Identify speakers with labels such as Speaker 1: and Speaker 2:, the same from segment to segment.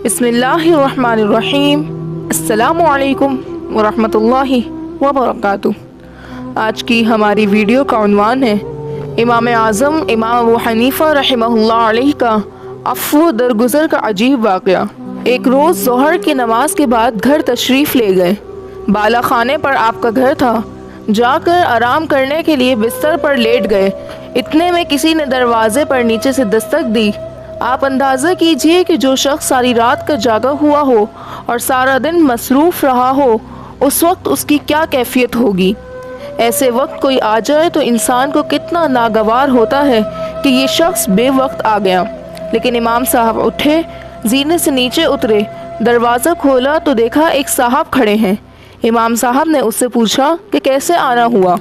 Speaker 1: बिस्मिल्लाहिर्रहमानिर्रहीम। अस्सलामु अलैकुम वरहमतुल्लाहि वबरकातुह। आज की हमारी वीडियो का उन्वान है इमाम आज़म इमाम अबू हनीफ़ा रहमहुल्लाह अलैह का अफ़्व दरगुज़र का अजीब वाक़या। एक रोज़ ज़ोहर की नमाज के बाद घर तशरीफ़ ले गए। बाला खाने पर आपका घर था। जाकर आराम करने के लिए बिस्तर पर लेट गए। इतने में किसी ने दरवाजे पर नीचे से दस्तक दी। आप अंदाज़ा कीजिए कि जो शख्स सारी रात का जागा हुआ हो और सारा दिन मसरूफ़ रहा हो, उस वक्त उसकी क्या कैफियत होगी। ऐसे वक्त कोई आ जाए तो इंसान को कितना नागवार होता है कि ये शख्स बेवक्त आ गया। लेकिन इमाम साहब उठे, जीने से नीचे उतरे, दरवाज़ा खोला तो देखा एक साहब खड़े हैं। इमाम साहब ने उससे पूछा कि कैसे आना हुआ।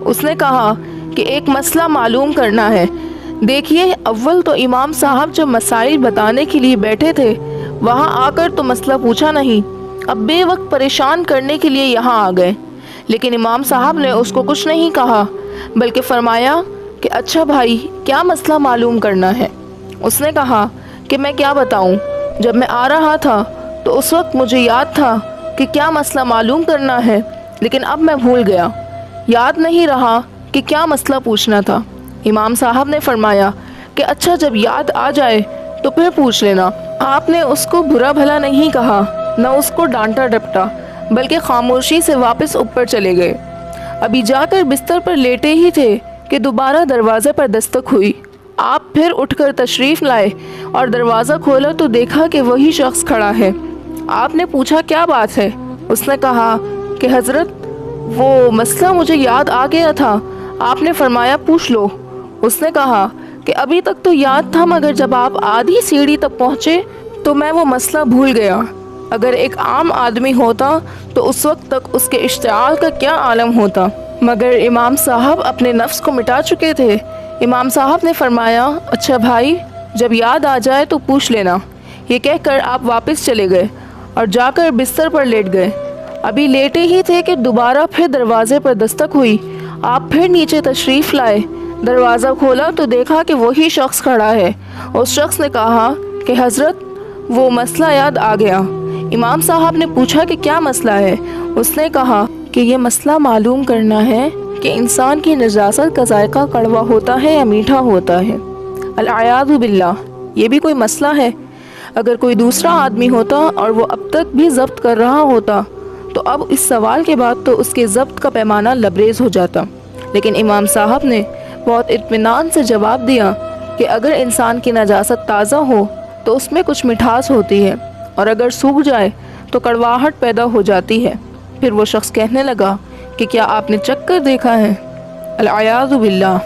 Speaker 1: उसने कहा कि एक मसला मालूम करना है। देखिए, अव्वल तो इमाम साहब जब मसाइल बताने के लिए बैठे थे, वहाँ आकर तो मसला पूछा नहीं, अब बेवक्त परेशान करने के लिए यहाँ आ गए। लेकिन इमाम साहब ने उसको कुछ नहीं कहा, बल्कि फरमाया कि अच्छा भाई, क्या मसला मालूम करना है। उसने कहा कि मैं क्या बताऊँ, जब मैं आ रहा था तो उस वक्त मुझे याद था कि क्या मसला मालूम करना है, लेकिन अब मैं भूल गया, याद नहीं रहा कि क्या मसला पूछना था। इमाम साहब ने फरमाया कि अच्छा, जब याद आ जाए तो फिर पूछ लेना। आपने उसको बुरा भला नहीं कहा, न उसको डांटा डपटा, बल्कि खामोशी से वापस ऊपर चले गए। अभी जाकर बिस्तर पर लेटे ही थे कि दोबारा दरवाजे पर दस्तक हुई। आप फिर उठकर तशरीफ़ लाए और दरवाज़ा खोला तो देखा कि वही शख्स खड़ा है। आपने पूछा क्या बात है। उसने कहा कि हज़रत, वो मसला मुझे याद आ गया था। आपने फरमाया पूछ लो। उसने कहा कि अभी तक तो याद था, मगर जब आप आधी सीढ़ी तक पहुँचे तो मैं वो मसला भूल गया। अगर एक आम आदमी होता तो उस वक्त तक उसके इश्तिआल का क्या आलम होता, मगर इमाम साहब अपने नफ्स को मिटा चुके थे। इमाम साहब ने फरमाया अच्छा भाई, जब याद आ जाए तो पूछ लेना। ये कहकर आप वापस चले गए और जाकर बिस्तर पर लेट गए। अभी लेटे ही थे कि दोबारा फिर दरवाजे पर दस्तक हुई। आप फिर नीचे तशरीफ़ लाए, दरवाज़ा खोला तो देखा कि वही शख्स खड़ा है। उस शख्स ने कहा कि हज़रत, वो मसला याद आ गया। इमाम साहब ने पूछा कि क्या मसला है। उसने कहा कि ये मसला मालूम करना है कि इंसान की नजासत का जायका कड़वा होता है या मीठा होता है। अल-आयाज़ु बिल्लाह, ये भी कोई मसला है। अगर कोई दूसरा आदमी होता और वो अब तक भी ज़ब्त कर रहा होता तो अब इस सवाल के बाद तो उसके ज़ब्त का पैमाना लबरेज़ हो जाता। लेकिन इमाम साहब ने बहुत इत्मीनान से जवाब दिया कि अगर इंसान की नजासत ताज़ा हो तो उसमें कुछ मिठास होती है, और अगर सूख जाए तो कड़वाहट पैदा हो जाती है। फिर वो शख्स कहने लगा कि क्या आपने चक्कर देखा है। अल-आयाज़ु बिल्लाह।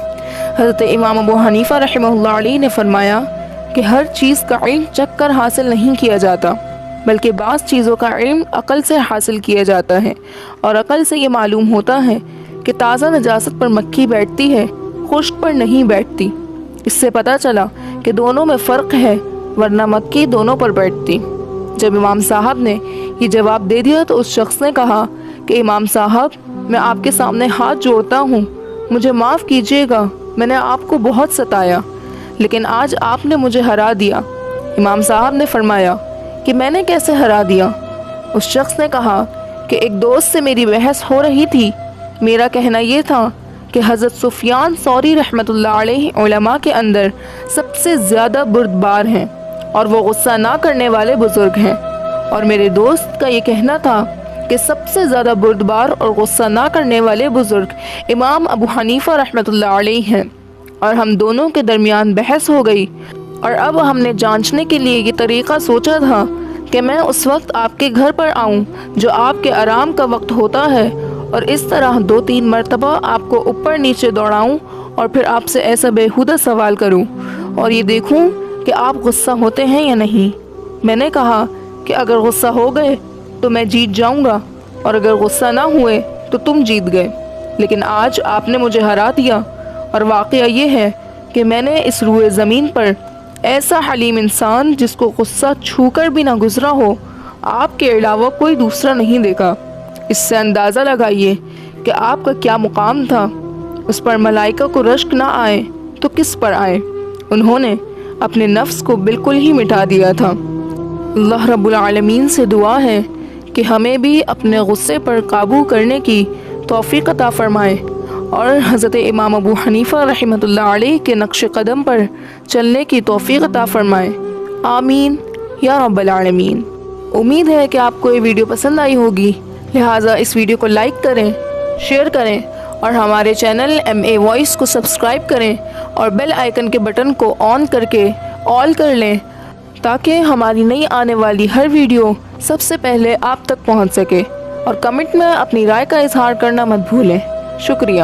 Speaker 1: हज़रत इमाम अबू हनीफ़ा रहमहुल्लाह अलैह ने फरमाया कि हर चीज़ का इल्म चक्कर हासिल नहीं किया जाता, बल्कि बाज़ चीज़ों का इल्म अक़ल से हासिल किया जाता है। और अक़ल से ये मालूम होता है कि ताज़ा नजासत पर मक्खी बैठती है, खुश्क पर नहीं बैठती। इससे पता चला कि दोनों में फ़र्क है, वरना मक्खी दोनों पर बैठती। जब इमाम साहब ने ये जवाब दे दिया तो उस शख्स ने कहा कि इमाम साहब, मैं आपके सामने हाथ जोड़ता हूँ, मुझे माफ़ कीजिएगा, मैंने आपको बहुत सताया, लेकिन आज आपने मुझे हरा दिया। इमाम साहब ने फरमाया कि मैंने कैसे हरा दिया। उस शख्स ने कहा कि एक दोस्त से मेरी बहस हो रही थी। मेरा कहना यह था कि हज़रत सुफियान सौरी रहमतुल्लाह अलैह उलमा के अंदर सबसे ज़्यादा बुर्दबार हैं और वो गुस्सा ना करने वाले बुज़ुर्ग हैं, और मेरे दोस्त का ये कहना था कि सबसे ज़्यादा बुर्दबार और गुस्सा ना करने वाले बुज़ुर्ग इमाम अबू हनीफ़ा रहमतुल्लाह अलैह हैं। और हम दोनों के दरमियान बहस हो गई, और अब हमने जांचने के लिए ये तरीक़ा सोचा था कि मैं उस वक्त आपके घर पर आऊँ जो आपके आराम का वक्त होता है, और इस तरह 2-3 मरतबा आपको ऊपर नीचे दौड़ाऊँ और फिर आपसे ऐसा बेहुदा सवाल करूँ और ये देखूँ कि आप गुस्सा होते हैं या नहीं। मैंने कहा कि अगर गुस्सा हो गए तो मैं जीत जाऊँगा, और अगर गुस्सा ना हुए तो तुम जीत गए। लेकिन आज आपने मुझे हरा दिया, और वाक़या ये है कि मैंने इस रूए ज़मीन पर ऐसा हलीम इंसान जिसको गुस्सा छूकर भी ना गुजरा हो, आपके अलावा कोई दूसरा नहीं देखा। इससे अंदाज़ा लगाइए कि आपका क्या मुकाम था। उस पर मलाइका को रश्क ना आए तो किस पर आए। उन्होंने अपने नफ्स को बिल्कुल ही मिटा दिया था। اللہ رب العالمین سے دعا ہے کہ ہمیں بھی اپنے غصے پر قابو کرنے کی توفیق عطا فرمائے اور حضرت امام ابو حنیفہ رحمۃ اللہ علیہ کے نقش قدم پر چلنے کی توفیق عطا فرمائے، آمین یا رب العالمین۔ امید ہے کہ آپ کو یہ ویڈیو پسند آئی ہوگی، لہٰذا اس ویڈیو کو لائک کریں، شیئر کریں اور ہمارے چینل MA وائس کو سبسکرائب کریں اور بیل آئیکن کے بٹن کو آن کر کے آل کر لیں تاکہ ہماری نئی آنے والی ہر ویڈیو سب سے پہلے آپ تک پہنچ سکے، اور کمنٹ میں اپنی رائے کا اظہار کرنا مت بھولیں۔ شکریہ۔